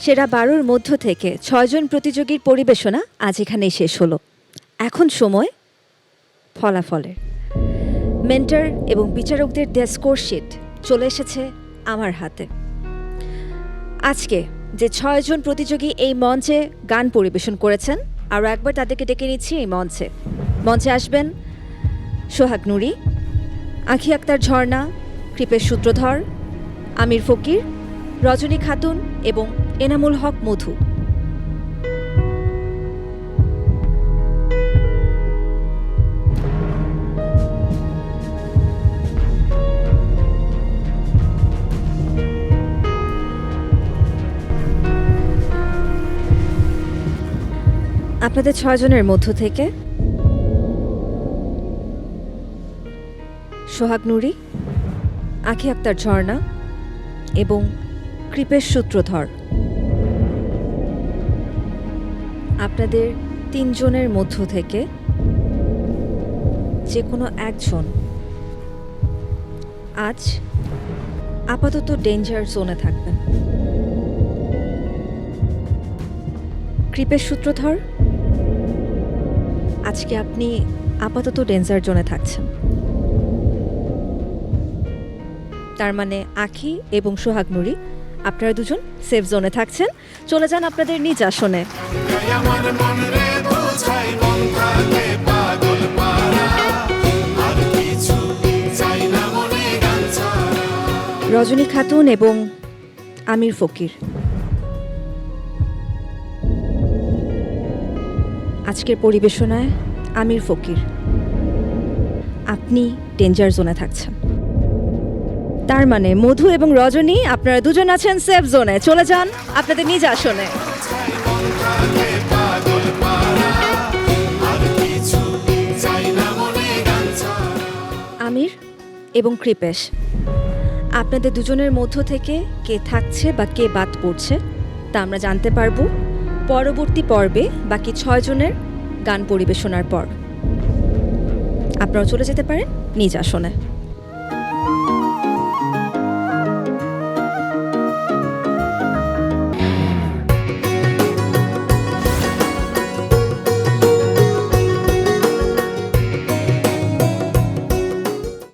সেরা ১২র মধ্য থেকে ৬ জন প্রতিযোগীর পরিবেশনা আজ এখানেই শেষ হলো। এখন সময় ফলাফলের। মেন্টর এবং বিচারকদের দেয়া স্কোরশিট চলে এসেছে আমার হাতে। আজকে যে ৬ জন প্রতিযোগী এই মঞ্চে গান পরিবেশন করেছেন, আরও একবার তাদেরকে ডেকে নিচ্ছি এই মঞ্চে। মঞ্চে আসবেন সোহাগ নুরি, আঁখি আক্তার ঝর্ণা, কৃপেশ সূত্রধর, আমির ফকির, রজনী খাতুন এবং এনামুল হক মধু। আপনাদের ৬ জনের মধ্য থেকে সোহাগ নুরি, আঁখি আক্তার ঝর্ণা এবং কৃপেশ সূত্রধর, আপনাদের ৩ জনের মধ্য থেকে যে কোনো একজন আজ আপাতত ডেঞ্জার জোনে থাকবেন। কৃপেশ সূত্রধর, আজকে আপনি আপাতত ডেঞ্জার জোনে থাকছেন। তার মানে আঁখি এবং সোহাগ নুরি আপনারা দুজন সেফ জোনে থাকছেন। চলে যান আপনাদের নিজ আসনে। রজনী খাতুন এবং আমির ফকির, আজকের পরিবেশনায় আমির ফকির আপনি ডেঞ্জার জোনে থাকছেন। তার মানে মধু এবং রজনী আপনারা দুজন আছেন সেফ জোনে। চলে যান আপনাদের নিজ আসনে। আমির এবং কৃপেশ, আপনাদের দুজনের মধ্য থেকে কে থাকছে বা কে বাদ পড়ছে তা আমরা জানতে পারব পরবর্তী পর্বে বাকি ৬ জনের গান পরিবেশনার পর। আপনারা চলে যেতে পারেন নিজ আসনে।